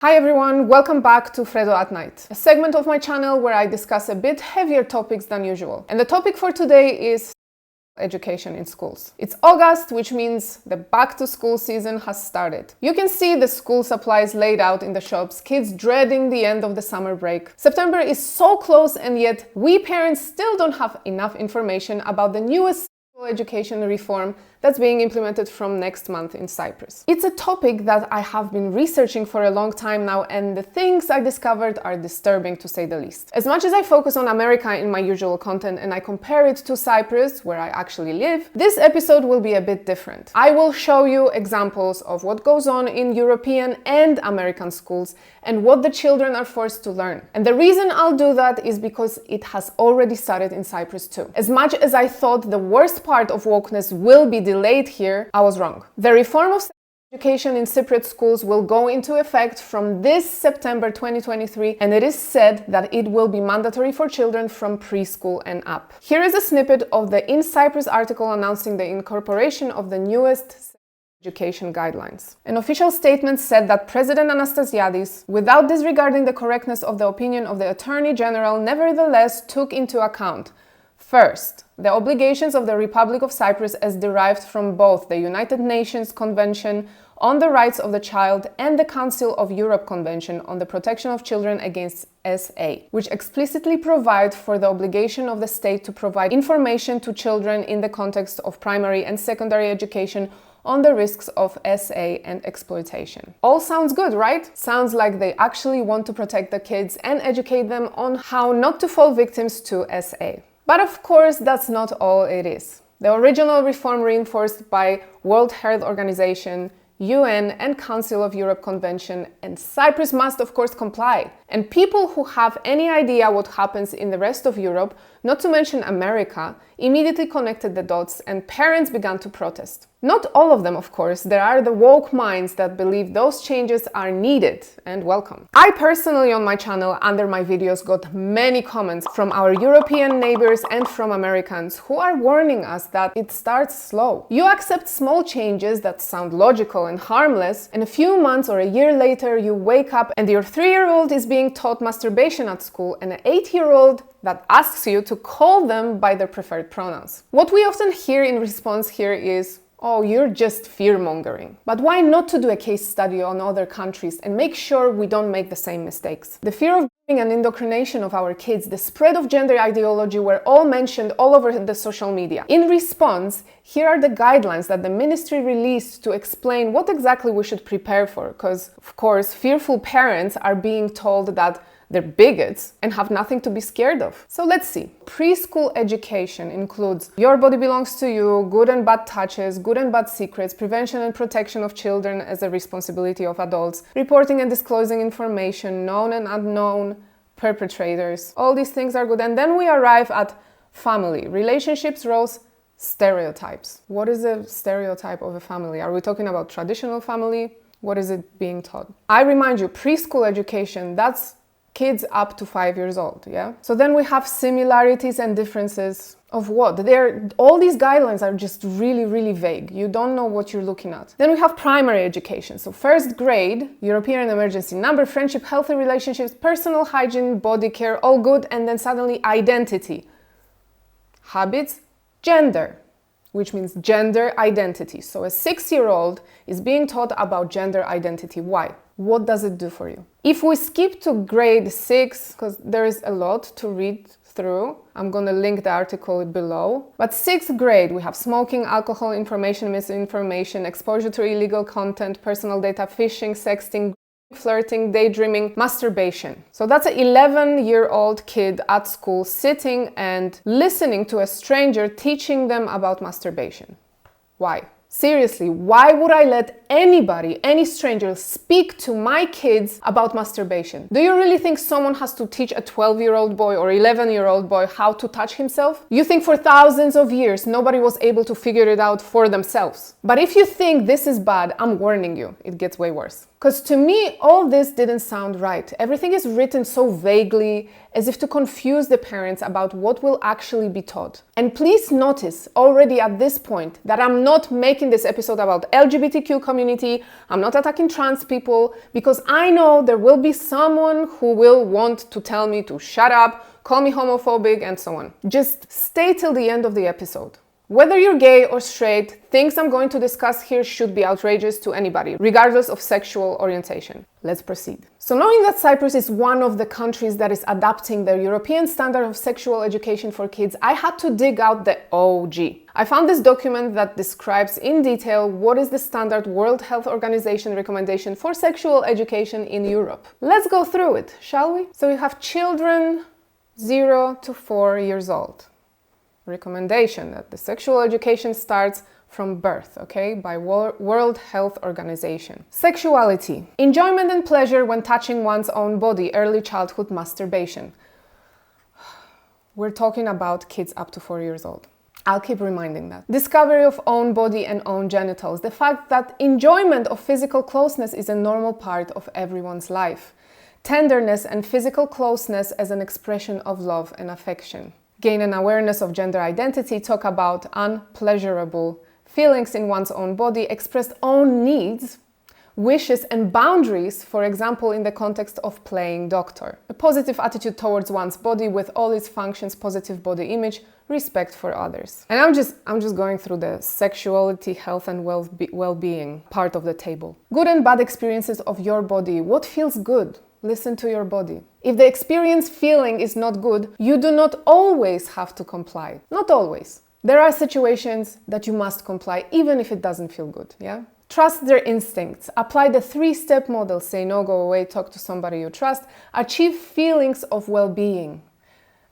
Hi everyone, welcome back to Freddo at Night, a segment of my channel where I discuss a bit heavier topics than usual. And the topic for today is education in schools. It's August, which means the back-to-school season has started. You can see the school supplies laid out in the shops, kids dreading the end of the summer break. September is so close, and yet we parents still don't have enough information about the newest education reform that's being implemented from next month in Cyprus. It's a topic that I have been researching for a long time now, and the things I discovered are disturbing to say the least. As much as I focus on America in my usual content and I compare it to Cyprus, where I actually live, this episode will be a bit different. I will show you examples of what goes on in European and American schools and what the children are forced to learn. And the reason I'll do that is because it has already started in Cyprus too. As much as I thought the worst part of wokeness will be delayed here, I was wrong. The reform of education in Cypriot schools will go into effect from this September 2023, and it is said that it will be mandatory for children from preschool and up. Here is a snippet of the In Cyprus article announcing the incorporation of the newest education guidelines. An official statement said that President Anastasiadis, without disregarding the correctness of the opinion of the Attorney General, nevertheless took into account, first, the obligations of the Republic of Cyprus as derived from both the United Nations Convention on the Rights of the Child and the Council of Europe Convention on the Protection of Children against SA, which explicitly provide for the obligation of the state to provide information to children in the context of primary and secondary education on the risks of SA and exploitation. All sounds good, right? Sounds like they actually want to protect the kids and educate them on how not to fall victims to SA. But of course, that's not all it is. The original reform reinforced by World Health Organization, UN and Council of Europe Convention, and Cyprus must of course comply. And people who have any idea what happens in the rest of Europe, not to mention America, immediately connected the dots and parents began to protest. Not all of them, of course. There are the woke minds that believe those changes are needed and welcome. I personally on my channel under my videos got many comments from our European neighbors and from Americans who are warning us that it starts slow. You accept small changes that sound logical and harmless, and a few months or a year later you wake up and your 3-year-old is being taught masturbation at school and an 8-year-old that asks you to call them by their preferred pronouns. What we often hear in response here is, "Oh, you're just fear-mongering." But why not to do a case study on other countries and make sure we don't make the same mistakes? The fear of and indoctrination of our kids, the spread of gender ideology were all mentioned all over the social media. In response, here are the guidelines that the ministry released to explain what exactly we should prepare for, because, of course, fearful parents are being told that they're bigots and have nothing to be scared of. So let's see. Preschool education includes your body belongs to you, good and bad touches, good and bad secrets, prevention and protection of children as a responsibility of adults, reporting and disclosing information, known and unknown perpetrators. All these things are good. And then we arrive at family, relationships, roles, stereotypes. What is a stereotype of a family? Are we talking about traditional family? What is it being taught? I remind you, preschool education, that's kids up to 5 years old, yeah? So then we have similarities and differences of what? All these guidelines are just really vague. You don't know what you're looking at. Then we have primary education. So first grade, European emergency number, friendship, healthy relationships, personal hygiene, body care, all good. And then suddenly identity, habits, gender, which means gender identity. So a 6-year-old is being taught about gender identity. Why? What does it do for you? If we skip to grade 6, because there is a lot to read through, I'm going to link the article below. But 6th grade, we have smoking, alcohol, information, misinformation, exposure to illegal content, personal data, phishing, sexting, flirting, daydreaming, masturbation. So that's an 11-year-old kid at school sitting and listening to a stranger teaching them about masturbation. Why? Seriously, why would I let anybody, any stranger, speak to my kids about masturbation? Do you really think someone has to teach a 12-year-old boy or 11-year-old boy how to touch himself? You think for thousands of years nobody was able to figure it out for themselves. But if you think this is bad, I'm warning you, it gets way worse. Because to me, all this didn't sound right. Everything is written so vaguely, as if to confuse the parents about what will actually be taught. And please notice already at this point that I'm not making this episode about LGBTQ community, I'm not attacking trans people, because I know there will be someone who will want to tell me to shut up, call me homophobic, and so on. Just stay till the end of the episode. Whether you're gay or straight, things I'm going to discuss here should be outrageous to anybody, regardless of sexual orientation. Let's proceed. So knowing that Cyprus is one of the countries that is adopting the European standard of sexual education for kids, I had to dig out the OG. I found this document that describes in detail what is the standard World Health Organization recommendation for sexual education in Europe. Let's go through it, shall we? So we have children 0 to 4 years old. Recommendation that the sexual education starts from birth, okay, by World Health Organization. Sexuality, enjoyment and pleasure when touching one's own body, early childhood masturbation. We're talking about kids up to 4 years old. I'll keep reminding that. Discovery of own body and own genitals. The fact that enjoyment of physical closeness is a normal part of everyone's life. Tenderness and physical closeness as an expression of love and affection. Gain an awareness of gender identity, talk about unpleasurable feelings in one's own body, expressed own needs, wishes and boundaries, for example, in the context of playing doctor. A positive attitude towards one's body with all its functions, positive body image, respect for others. And I'm just going through the sexuality, health and well-being part of the table. Good and bad experiences of your body. What feels good? Listen to your body. If the experience feeling is not good, you do not always have to comply. Not always. There are situations that you must comply even if it doesn't feel good, yeah? Trust their instincts. Apply the 3-step model. Say no, go away, talk to somebody you trust. Achieve feelings of well-being.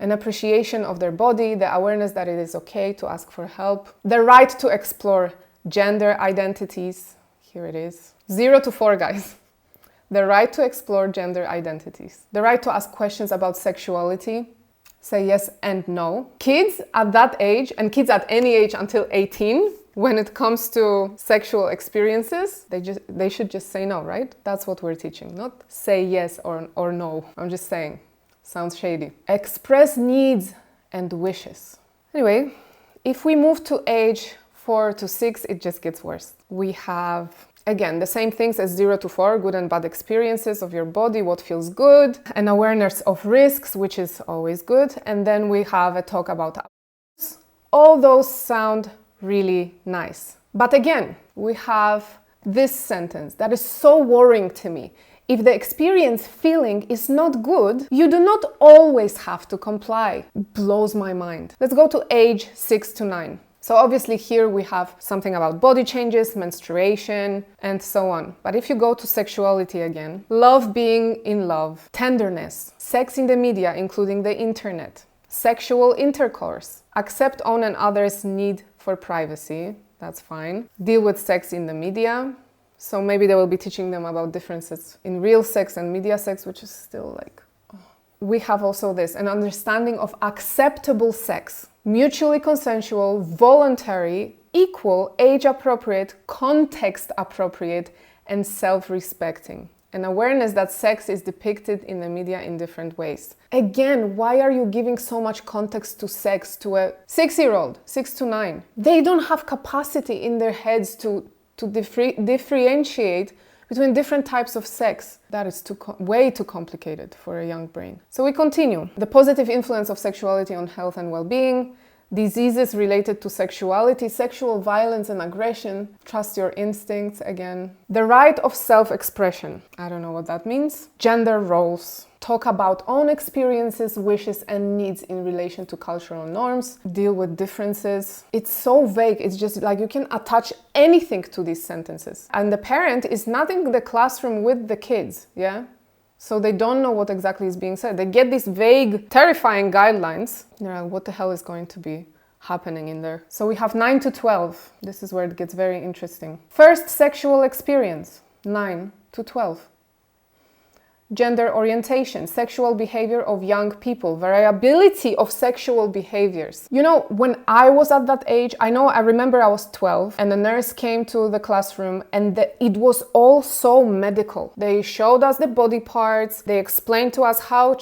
An appreciation of their body, the awareness that it is okay to ask for help. The right to explore gender identities. Here it is. 0 to 4, guys. The right to explore gender identities. The right to ask questions about sexuality. Say yes and no. Kids at that age, and kids at any age until 18, when it comes to sexual experiences, they should just say no, right? That's what we're teaching, not say yes or no. I'm just saying. Sounds shady. Express needs and wishes. Anyway, if we move to age 4 to 6, it just gets worse. We have, again, the same things as 0 to 4, good and bad experiences of your body, what feels good, an awareness of risks, which is always good. And then we have a talk about abuse. All those sound really nice. But again, we have this sentence that is so worrying to me. If the experience feeling is not good, you do not always have to comply. Blows my mind. Let's go to age 6 to 9. So obviously here we have something about body changes, menstruation, and so on. But if you go to sexuality again, love being in love, tenderness, sex in the media, including the internet, sexual intercourse, accept own and others' need for privacy, that's fine. Deal with sex in the media. So maybe they will be teaching them about differences in real sex and media sex, which is still like... Oh. We have also this, an understanding of acceptable sex. Mutually consensual, voluntary, equal, age-appropriate, context-appropriate, and self-respecting. An awareness that sex is depicted in the media in different ways. Again, why are you giving so much context to sex to a 6-year-old, 6 to 9? They don't have capacity in their heads to differentiate between different types of sex. That is way too complicated for a young brain. So we continue. The positive influence of sexuality on health and well-being, diseases related to sexuality, sexual violence and aggression, trust your instincts again. The right of self-expression. I don't know what that means. Gender roles. Talk about own experiences, wishes and needs in relation to cultural norms. Deal with differences. It's so vague. It's just like you can attach anything to these sentences. And the parent is not in the classroom with the kids, yeah? So they don't know what exactly is being said. They get these vague, terrifying guidelines. They're like, what the hell is going to be happening in there? So we have 9 to 12. This is where it gets very interesting. First sexual experience, 9 to 12. gender orientation, sexual behavior of young people, variability of sexual behaviors. You know, when I was at that age, I remember I was 12 and the nurse came to the classroom and it was all so medical. They showed us the body parts, they explained to us how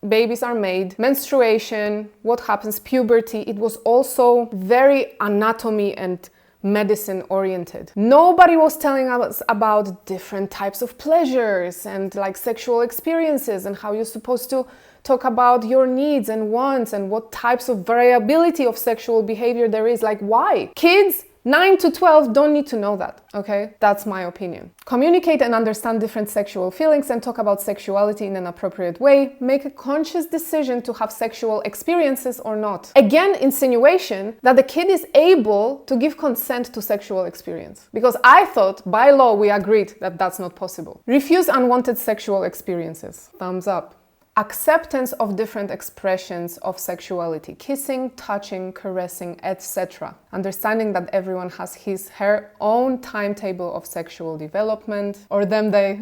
babies are made, menstruation, what happens, puberty. It was also very anatomy and medicine oriented. Nobody was telling us about different types of pleasures and like sexual experiences and how you're supposed to talk about your needs and wants and what types of variability of sexual behavior there is. Like, why? Kids 9 to 12 don't need to know that, okay? That's my opinion. Communicate and understand different sexual feelings and talk about sexuality in an appropriate way. Make a conscious decision to have sexual experiences or not. Again, insinuation that the kid is able to give consent to sexual experience. Because I thought by law we agreed that that's not possible. Refuse unwanted sexual experiences. Thumbs up. Acceptance of different expressions of sexuality, kissing, touching, caressing, etc. Understanding that everyone has her own timetable of sexual development, or them they,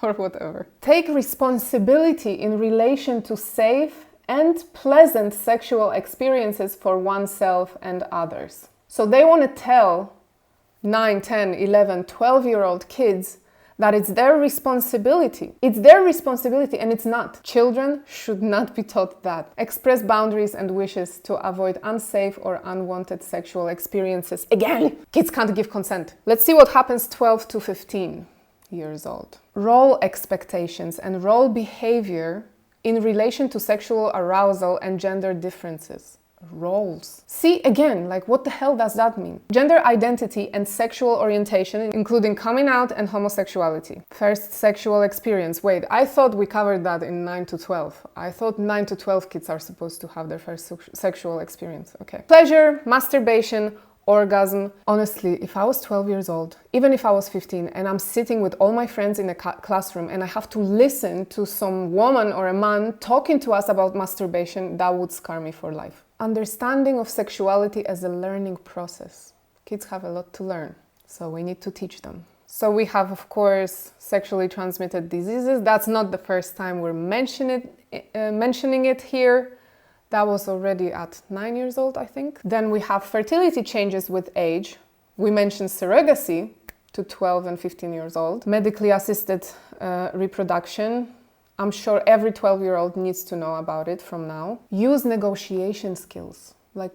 or whatever. Take responsibility in relation to safe and pleasant sexual experiences for oneself and others. So they want to tell 9, 10, 11, 12-year-old kids that it's their responsibility. It's their responsibility and it's not. Children should not be taught that. Express boundaries and wishes to avoid unsafe or unwanted sexual experiences. Again, kids can't give consent. Let's see what happens 12 to 15 years old. Role expectations and role behavior in relation to sexual arousal and gender differences. Roles. See, again, like what the hell does that mean? Gender identity and sexual orientation, including coming out and homosexuality. First sexual experience. Wait, I thought we covered that in 9 to 12. I thought 9 to 12 kids are supposed to have their first sexual experience. Okay. Pleasure, masturbation, orgasm. Honestly, if I was 12 years old, even if I was 15 and I'm sitting with all my friends in a classroom and I have to listen to some woman or a man talking to us about masturbation, that would scar me for life. Understanding of sexuality as a learning process. Kids have a lot to learn, so we need to teach them. So we have, of course, sexually transmitted diseases. That's not the first time we're mentioning it here. That was already at 9 years old, I think. Then we have fertility changes with age. We mentioned surrogacy to 12 and 15 years old. Medically assisted reproduction. I'm sure every 12-year-old needs to know about it from now. Use negotiation skills. Like,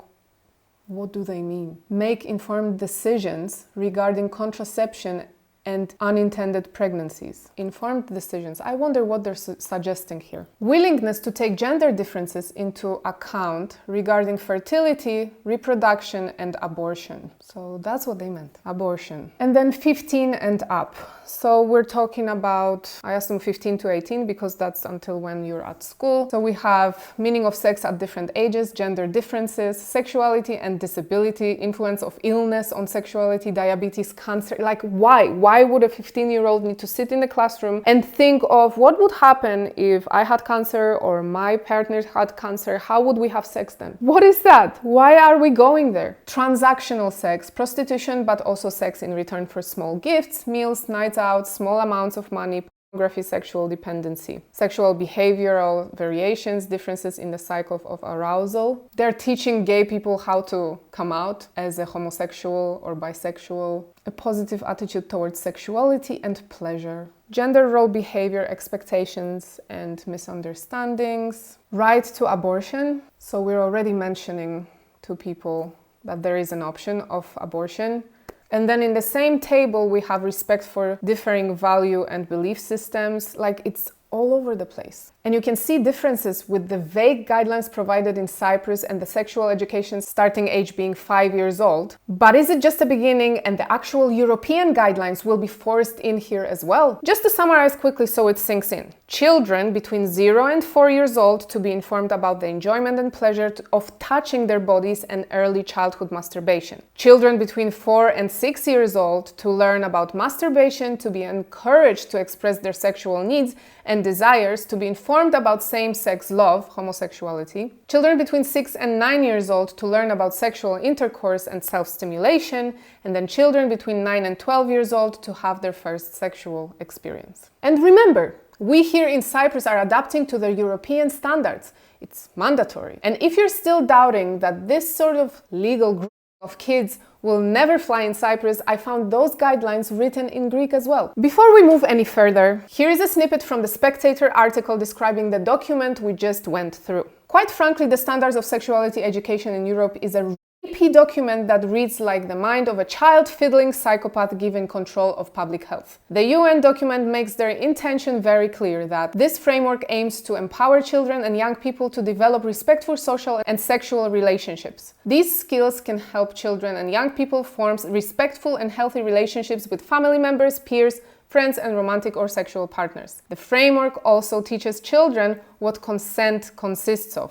what do they mean? Make informed decisions regarding contraception and unintended pregnancies. Informed decisions. I wonder what they're suggesting here. Willingness to take gender differences into account regarding fertility, reproduction, and abortion. So that's what they meant, abortion. And then 15 and up. So we're talking about, I assume 15 to 18 because that's until when you're at school. So we have meaning of sex at different ages, gender differences, sexuality and disability, influence of illness on sexuality, diabetes, cancer. Like, why? Why would a 15-year-old need to sit in the classroom and think of what would happen if I had cancer or my partner had cancer? How would we have sex then? What is that? Why are we going there? Transactional sex, prostitution, but also sex in return for small gifts, meals, nights out, small amounts of money, pornography, sexual dependency, sexual behavioral variations, differences in the cycle of arousal. They're teaching gay people how to come out as a homosexual or bisexual, a positive attitude towards sexuality and pleasure, gender role behavior, expectations and misunderstandings, right to abortion. So we're already mentioning to people that there is an option of abortion. And then in the same table, we have respect for differing value and belief systems. Like, it's all over the place. And you can see differences with the vague guidelines provided in Cyprus and the sexual education starting age being 5 years old. But is it just a beginning and the actual European guidelines will be forced in here as well? Just to summarize quickly so it sinks in. Children between 0 and 4 years old to be informed about the enjoyment and pleasure of touching their bodies and early childhood masturbation. Children between 4 and 6 years old to learn about masturbation, to be encouraged to express their sexual needs and and desires to be informed about same-sex love, homosexuality, children between 6 and 9 years old to learn about sexual intercourse and self-stimulation, and then children between 9 and 12 years old to have their first sexual experience. And remember, we here in Cyprus are adapting to the European standards. It's mandatory. And if you're still doubting that this sort of legal group of kids will never fly in Cyprus, I found those guidelines written in Greek as well. Before we move any further, here is a snippet from the Spectator article describing the document we just went through. Quite frankly, the standards of sexuality education in Europe is a rapey document that reads like the mind of a child-fiddling psychopath given control of public health. The UN document makes their intention very clear that this framework aims to empower children and young people to develop respectful social and sexual relationships. These skills can help children and young people form respectful and healthy relationships with family members, peers, friends, and romantic or sexual partners. The framework also teaches children what consent consists of,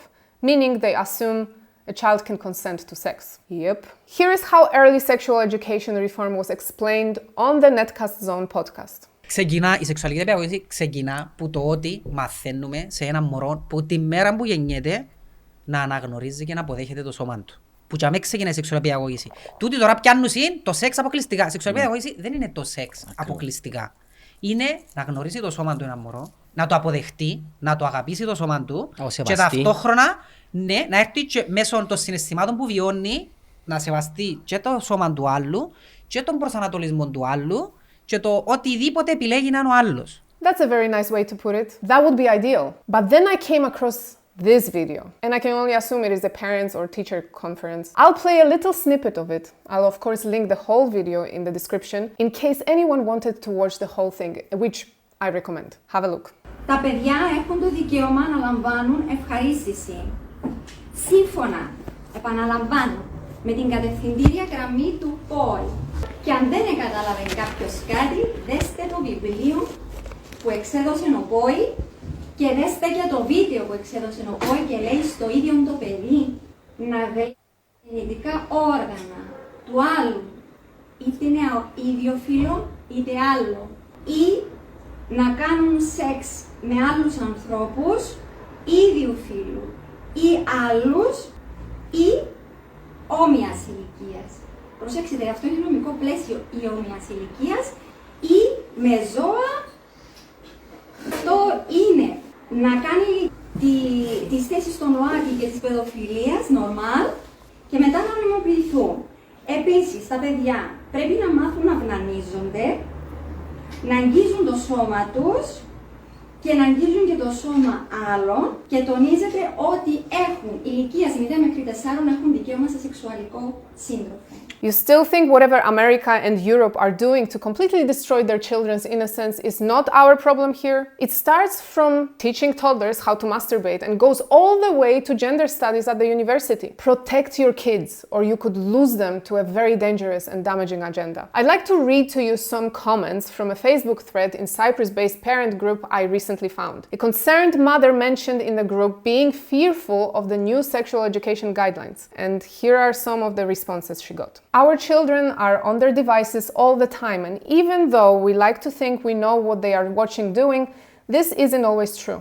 meaning they assume a child can consent to sex. Yep. Here is how early sexual education reform was explained on the Netcast Zone podcast. Η σεξουαλική παιδαγωγική ξεκινά που το ότι μαθαίνουμε σε ένα μωρό που τη μέρα που γεννιέται να αναγνωρίζει και να αποδέχεται το σώμα του. Που για μένα ξεκινάει η σεξουαλική παιδαγωγική. Τούτοι τώρα πιάνουν το σεξ αποκλειστικά. Η σεξουαλική παιδαγωγική δεν είναι το σεξ αποκλειστικά. Είναι να γνωρίζει το σώμα του ένα μωρό, να το αποδεχτεί, να το αγαπήσει το σώμα του και ταυτόχρονα ναι, να έρθει και μέσω των συναισθημάτων που βιώνει να σεβαστεί και το σώμα του άλλου και τον προσανατολισμό του άλλου και το οτιδήποτε επιλέγει να είναι ο άλλος. That's a very nice way to put it. That would be ideal. But then I came across this video, and I can only assume it is the parents or teacher conference. I'll play a little snippet of it. I'll of course link the whole video in the description in case anyone wanted to watch the whole thing, which I recommend. Have a look. Τα παιδιά έχουν το δικαίωμα να λαμβάνουν ευχαρίστηση. Σύμφωνα, επαναλαμβάνω, με την κατευθυντήρια γραμμή του ΠΟΗ. Και αν δεν κατάλαβε κάποιος κάτι, δέστε το βιβλίο που εξέδωσε ο ΠΟΗ και δέστε και το βίντεο που εξέδωσε ο ΠΟΗ και λέει στο ίδιο το παιδί να δει γεννητικά όργανα του άλλου, είτε είναι ίδιο φύλο είτε άλλο, ή να κάνουν σεξ με άλλους ανθρώπους ίδιου φύλου ή άλλους ή όμοιας ηλικίας. Προσέξτε, αυτό είναι νομικό πλαίσιο ή όμοιας ηλικίας ή με ζώα. Αυτό είναι να κάνει τις θέσεις των ΟΑΚΙ και της παιδοφιλίας, normal, και μετά να νομιμοποιηθούν. Επίσης, τα παιδιά πρέπει να μάθουν να αυνανίζονται, να αγγίζουν το σώμα τους και να αγγίζουν και το σώμα άλλων και τονίζεται ότι έχουν ηλικίας 0 μέχρι 4 έχουν δικαίωμα σε σεξουαλικό σύντροφο. You still think whatever America and Europe are doing to completely destroy their children's innocence is not our problem here? It starts from teaching toddlers how to masturbate and goes all the way to gender studies at the university. Protect your kids, or you could lose them to a very dangerous and damaging agenda. I'd like to read to you some comments from a Facebook thread in Cyprus-based parent group I recently found. A concerned mother mentioned in the group being fearful of the new sexual education guidelines, and here are some of the responses she got. Our children are on their devices all the time, and even though we like to think we know what they are watching doing, this isn't always true.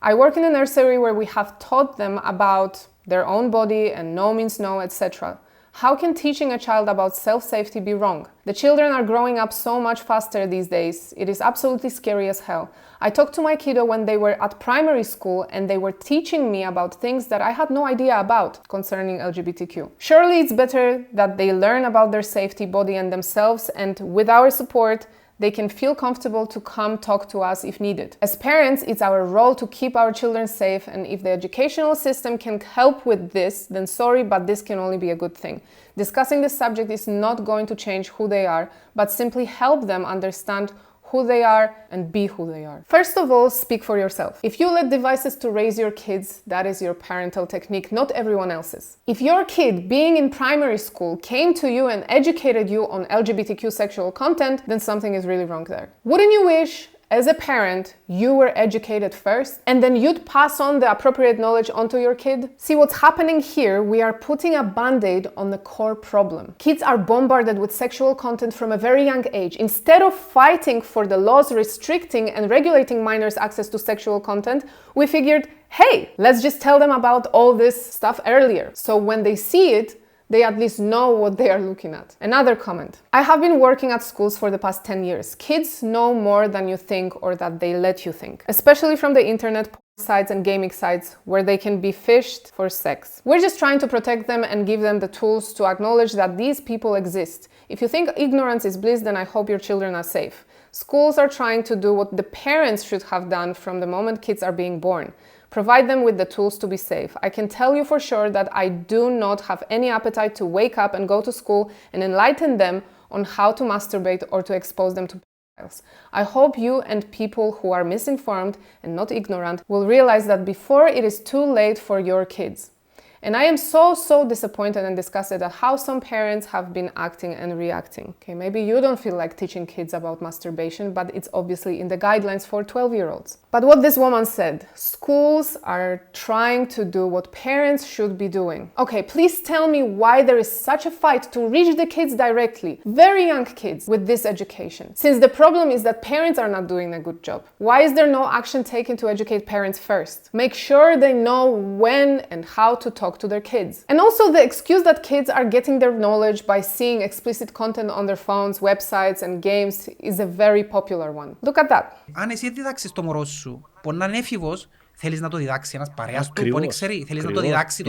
I work in a nursery where we have taught them about their own body and no means no, etc. How can teaching a child about self-safety be wrong? The children are growing up so much faster these days. It is absolutely scary as hell. I talked to my kiddo when they were at primary school and they were teaching me about things that I had no idea about concerning LGBTQ. Surely it's better that they learn about their safety, body and themselves, and with our support, they can feel comfortable to come talk to us if needed. As parents, it's our role to keep our children safe, and if the educational system can help with this, then sorry, but this can only be a good thing. Discussing this subject is not going to change who they are, but simply help them understand who they are and be who they are. First of all, speak for yourself. If you let devices to raise your kids, that is your parental technique, not everyone else's. If your kid, being in primary school, came to you and educated you on LGBTQ sexual content, then something is really wrong there. Wouldn't you wish As a parent, you were educated first, and then you'd pass on the appropriate knowledge onto your kid? See, what's happening here, we are putting a band-aid on the core problem. Kids are bombarded with sexual content from a very young age. Instead of fighting for the laws restricting and regulating minors' access to sexual content, we figured, hey, let's just tell them about all this stuff earlier. So when they see it, they at least know what they are looking at. Another comment. I have been working at schools for the past 10 years. Kids know more than you think or that they let you think, especially from the internet sites and gaming sites where they can be fished for sex. We're just trying to protect them and give them the tools to acknowledge that these people exist. If you think ignorance is bliss, then I hope your children are safe. Schools are trying to do what the parents should have done from the moment kids are being born. Provide them with the tools to be safe. I can tell you for sure that I do not have any appetite to wake up and go to school and enlighten them on how to masturbate or to expose them to pedophiles. I hope you and people who are misinformed and not ignorant will realize that before it is too late for your kids. And I am so disappointed and disgusted at how some parents have been acting and reacting. Okay, maybe you don't feel like teaching kids about masturbation, but it's obviously in the guidelines for 12-year-olds. But what this woman said, schools are trying to do what parents should be doing. Okay, please tell me why there is such a fight to reach the kids directly, very young kids, with this education. Since the problem is that parents are not doing a good job. Why is there no action taken to educate parents first? Make sure they know when and how to talk to their kids. And also the excuse that kids are getting their knowledge by seeing explicit content on their phones, websites and games is a very popular one. Look at that. Αν εσύ διδάξεις το μωρό σου, που να είναι έφηβος, θέλεις να το διδάξει ένας παρέας του, που δεν ξέρει, θέλεις να το διδάξει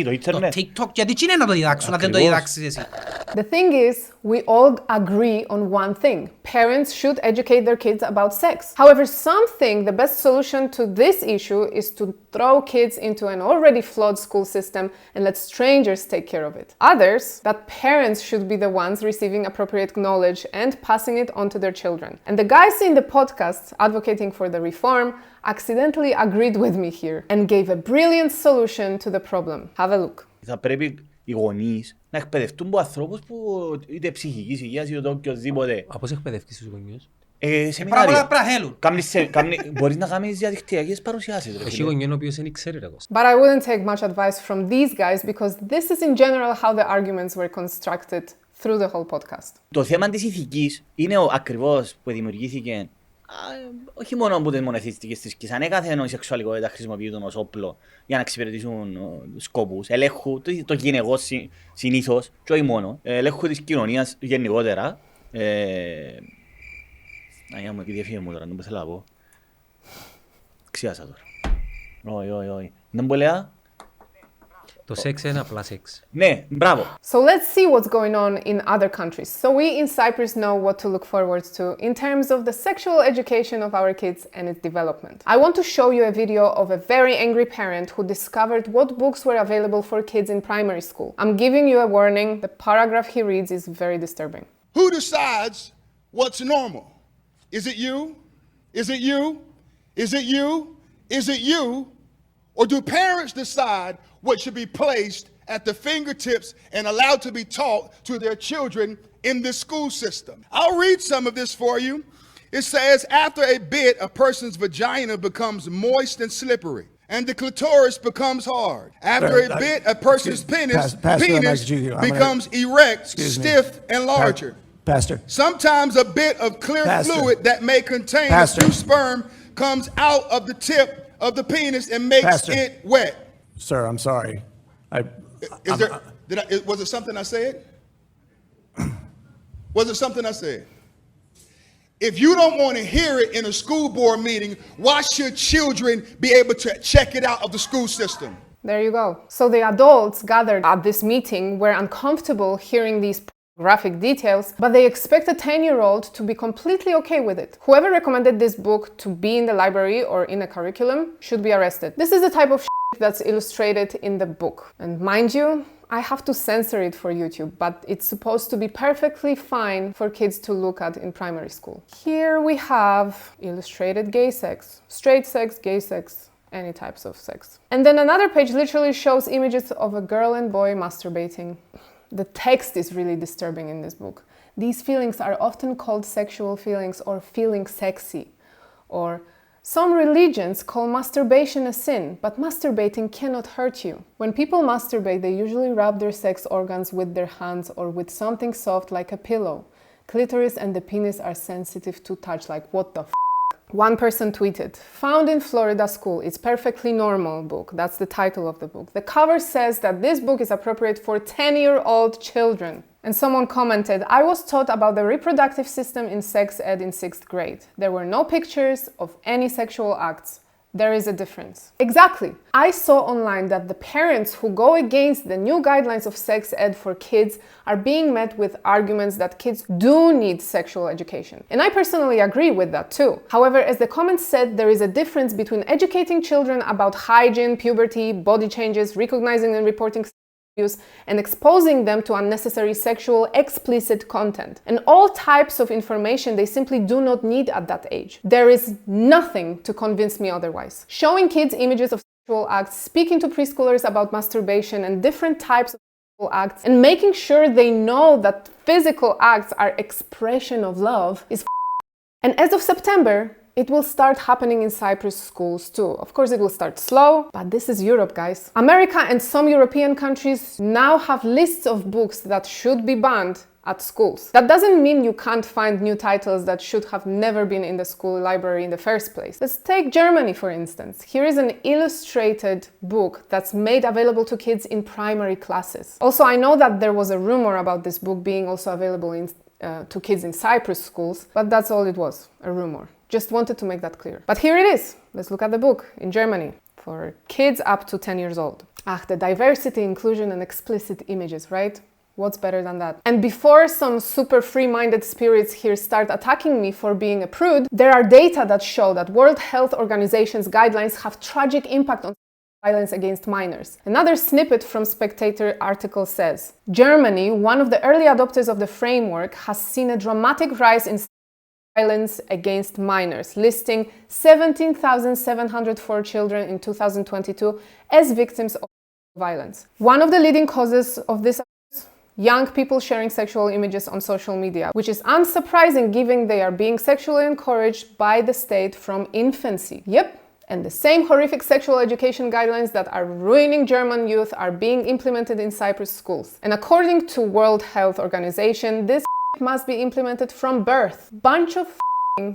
το ίντερνετ, το TikTok, γιατί τι είναι να το διδάξουν, αν δεν το διδάξεις εσύ. The thing is, we all agree on one thing. Parents should educate their kids about sex. However, some think the best solution to this issue is to throw kids into an already flawed school system and let strangers take care of it. Others, that parents should be the ones receiving appropriate knowledge and passing it on to their children. And the guys in the podcast advocating for the reform accidentally agreed with me here and gave a brilliant solution to the problem. Have a look. Θα πρέπει οι γονείς να εκπαιδευτούν από ανθρώπους που είτε ψυχικής υγείας είτε οποιοδήποτε. Από πώς εκπαιδεύεις τους γονείς? Σεμινάρια. Θέλουν. Μπορείς να κάνεις διαδικτυακές παρουσιάσεις. Έχει γονιόν ο οποίος δεν ξέρει. But I wouldn't take much advice from these guys because this is in general how the arguments were constructed through the whole podcast. Το θέμα της ηθικής είναι ακριβώς που δημιουργήθηκε όχι μόνο από τις μονοθεϊστικές θρησκείες, ανέκαθεν η σεξουαλικότητα χρησιμοποιείται ως όπλο για να εξυπηρετήσουν σκοπούς ελέγχου το γυναικών συνήθως και όχι μόνο, ελέγχου της κοινωνίας γενικότερα. Αγιά μου, επειδή έφυγε μου τώρα, δεν μπορούσα να πω. Ξιάσα τώρα. Όχι. Δεν μου λέω. Το σεξ είναι απλά σεξ. Ναι, μπράβο. So let's see what's going on in other countries. So we in Cyprus know what to look forward to in terms of the sexual education of our kids and its development. I want to show you a video of a very angry parent who discovered what books were available for kids in primary school. I'm giving you a warning, the paragraph he reads is very disturbing. Who decides what's normal? Is it you? Is it you? Is it you? Is it you? Or do parents decide what should be placed at the fingertips and allowed to be taught to their children in this school system? I'll read some of this for you. It says, after a bit, a person's vagina becomes moist and slippery, and the clitoris becomes hard. After a bit, a person's penis becomes erect, stiff, and larger. Pastor. Sometimes a bit of clear fluid that may contain a few sperm comes out of the tip of the penis and makes it wet. Sir, I'm sorry. Was it something I said? Was it something I said? If you don't want to hear it in a school board meeting, why should children be able to check it out of the school system? There you go. So the adults gathered at this meeting were uncomfortable hearing these graphic details, but they expect a 10-year-old to be completely okay with it. Whoever recommended this book to be in the library or in a curriculum should be arrested. This is the type of that's illustrated in the book. And mind you, I have to censor it for YouTube, but it's supposed to be perfectly fine for kids to look at in primary school. Here we have illustrated gay sex, straight sex, gay sex, any types of sex. And then another page literally shows images of a girl and boy masturbating. The text is really disturbing in this book. These feelings are often called sexual feelings or feeling sexy. Or, some religions call masturbation a sin, but masturbating cannot hurt you. When people masturbate, they usually rub their sex organs with their hands or with something soft like a pillow. Clitoris and the penis are sensitive to touch, like what the f***? One person tweeted, found in Florida school, it's perfectly normal book. That's the title of the book. The cover says that this book is appropriate for 10-year-old children. And someone commented, I was taught about the reproductive system in sex ed in 6th grade. There were no pictures of any sexual acts. There is a difference. Exactly. I saw online that the parents who go against the new guidelines of sex ed for kids are being met with arguments that kids do need sexual education. And I personally agree with that too. However, as the comments said, there is a difference between educating children about hygiene, puberty, body changes, recognizing and reporting and exposing them to unnecessary sexual explicit content and all types of information they simply do not need at that age. There is nothing to convince me otherwise. Showing kids images of sexual acts, speaking to preschoolers about masturbation and different types of sexual acts, and making sure they know that physical acts are expression of love is and as of September, it will start happening in Cyprus schools too. Of course, it will start slow, but this is Europe, guys. America and some European countries now have lists of books that should be banned at schools. That doesn't mean you can't find new titles that should have never been in the school library in the first place. Let's take Germany, for instance. Here is an illustrated book that's made available to kids in primary classes. Also, I know that there was a rumor about this book being also available to kids in Cyprus schools, but that's all it was, a rumor. Just wanted to make that clear. But here it is. Let's look at the book in Germany for kids up to 10 years old. The diversity, inclusion, and explicit images, right? What's better than that? And before some super free-minded spirits here start attacking me for being a prude, there are data that show that World Health Organization's guidelines have tragic impact on violence against minors. Another snippet from Spectator article says, Germany, one of the early adopters of the framework, has seen a dramatic rise in violence against minors, listing 17,704 children in 2022 as victims of violence. One of the leading causes of this abuse, young people sharing sexual images on social media, which is unsurprising given they are being sexually encouraged by the state from infancy. Yep. And the same horrific sexual education guidelines that are ruining German youth are being implemented in Cyprus schools. And according to World Health Organization, this must be implemented from birth. Bunch of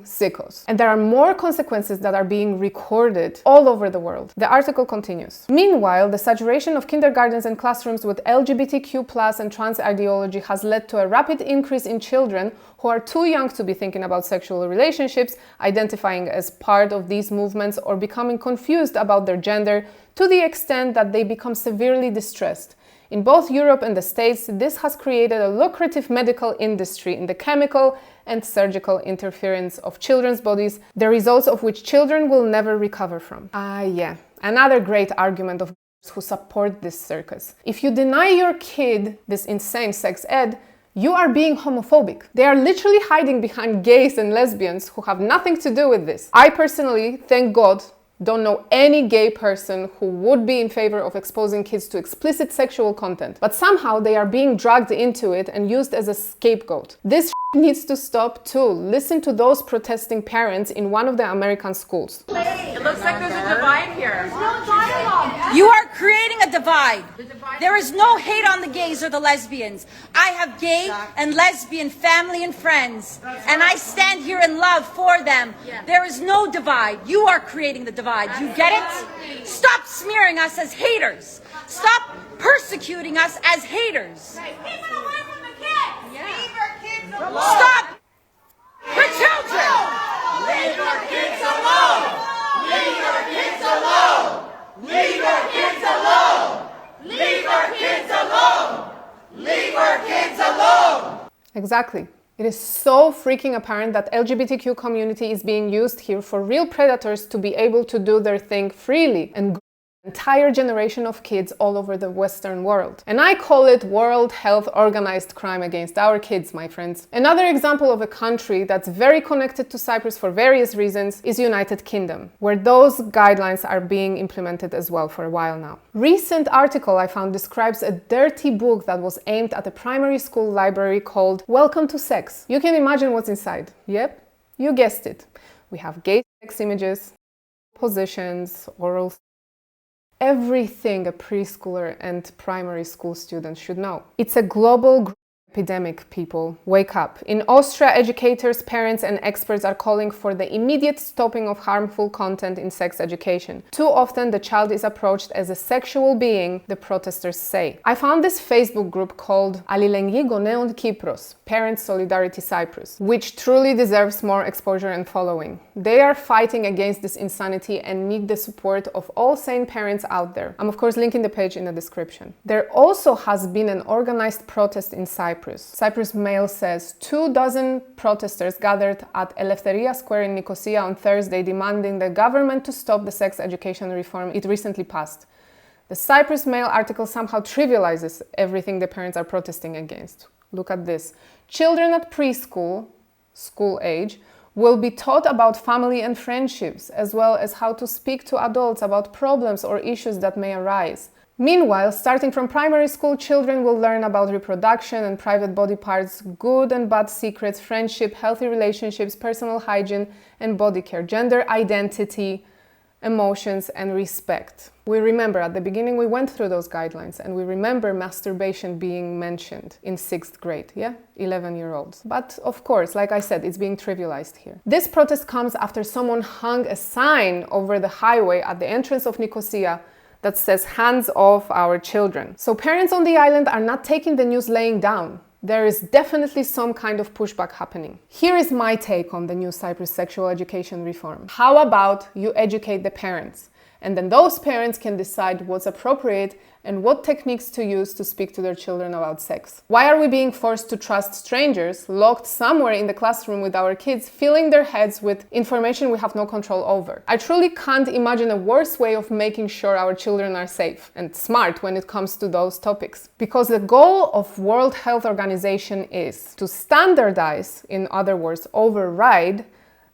sickos. And there are more consequences that are being recorded all over the world. The article continues. Meanwhile, the saturation of kindergartens and classrooms with LGBTQ+ and trans ideology has led to a rapid increase in children who are too young to be thinking about sexual relationships, identifying as part of these movements, or becoming confused about their gender to the extent that they become severely distressed. In both Europe and the States, this has created a lucrative medical industry in the chemical and surgical interference of children's bodies, the results of which children will never recover from. Yeah, another great argument of who support this circus. If you deny your kid this insane sex ed, you are being homophobic. They are literally hiding behind gays and lesbians who have nothing to do with this. I personally, thank God, don't know any gay person who would be in favor of exposing kids to explicit sexual content, but somehow they are being dragged into it and used as a scapegoat. This needs to stop too. Listen to those protesting parents in one of the American schools. It looks like there's a divide here. You are creating a divide. There is no hate on the gays or the lesbians. I have gay and lesbian family and friends, and I stand here in love for them. There is no divide. You are creating the divide. You get it? Stop smearing us as haters. Stop persecuting us as haters. Keep it away from the kids. Leave your kids alone. Stop the children. Leave your kids alone. Leave your kids alone. Leave your kids alone. Leave our kids alone. Leave our kids alone. Exactly. It is so freaking apparent that LGBTQ community is being used here for real predators to be able to do their thing freely and entire generation of kids all over the Western world. And I call it World Health organized crime against our kids, my friends. Another example of a country that's very connected to Cyprus for various reasons is United Kingdom, where those guidelines are being implemented as well for a while now. Recent article I found describes a dirty book that was aimed at a primary school library called Welcome to Sex. You can imagine what's inside. Yep, you guessed it. We have gay sex images, positions, oral, everything a preschooler and primary school student should know. It's a global epidemic, people. Wake up. In Austria, educators, parents, and experts are calling for the immediate stopping of harmful content in sex education. Too often, the child is approached as a sexual being, the protesters say. I found this Facebook group called Γονέων Κύπρος, Parents Solidarity Cyprus, which truly deserves more exposure and following. They are fighting against this insanity and need the support of all sane parents out there. I'm of course linking the page in the description. There also has been an organized protest in Cyprus. Cyprus Mail says 24 protesters gathered at Eleftheria Square in Nicosia on Thursday demanding the government to stop the sex education reform it recently passed. The Cyprus Mail article somehow trivializes everything the parents are protesting against. Look at this. Children at preschool, school age, will be taught about family and friendships, as well as how to speak to adults about problems or issues that may arise. Meanwhile, starting from primary school, children will learn about reproduction and private body parts, good and bad secrets, friendship, healthy relationships, personal hygiene and body care, gender identity, emotions, and respect. We remember at the beginning we went through those guidelines, and we remember masturbation being mentioned in 6th grade, 11-year-olds. But of course, like I said, it's being trivialized here. This protest comes after someone hung a sign over the highway at the entrance of Nicosia that says "hands off our children." So parents on the island are not taking the news laying down. There is definitely some kind of pushback happening. Here is my take on the new Cyprus sexual education reform. How about you educate the parents? And then those parents can decide what's appropriate and what techniques to use to speak to their children about sex. Why are we being forced to trust strangers, locked somewhere in the classroom with our kids, filling their heads with information we have no control over? I truly can't imagine a worse way of making sure our children are safe and smart when it comes to those topics. Because the goal of World Health Organization is to standardize, in other words, override,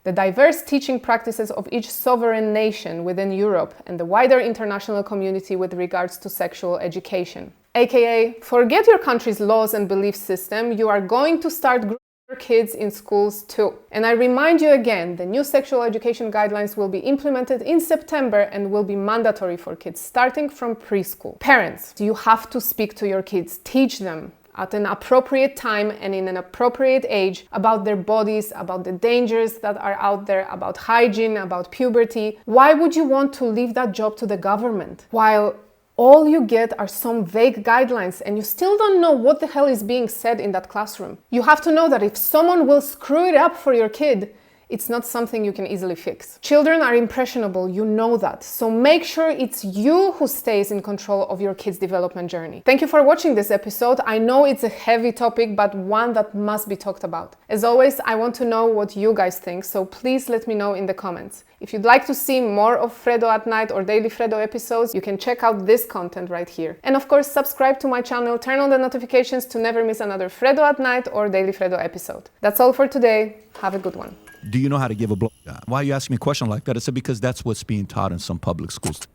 the diverse teaching practices of each sovereign nation within Europe and the wider international community with regards to sexual education. AKA, forget your country's laws and belief system, you are going to start grooming your kids in schools too. And I remind you again, the new sexual education guidelines will be implemented in September and will be mandatory for kids starting from preschool. Parents, you have to speak to your kids, teach them at an appropriate time and in an appropriate age about their bodies, about the dangers that are out there, about hygiene, about puberty. Why would you want to leave that job to the government while all you get are some vague guidelines and you still don't know what the hell is being said in that classroom? You have to know that if someone will screw it up for your kid, it's not something you can easily fix. Children are impressionable, you know that. So make sure it's you who stays in control of your kid's development journey. Thank you for watching this episode. I know it's a heavy topic, but one that must be talked about. As always, I want to know what you guys think, so please let me know in the comments. If you'd like to see more of Freddo at Night or daily Freddo episodes, you can check out this content right here. And of course, subscribe to my channel, turn on the notifications to never miss another Freddo at Night or daily Freddo episode. That's all for today. Have a good one. Do you know how to give a blowjob? Why are you asking me a question like that? I said, because that's what's being taught in some public schools.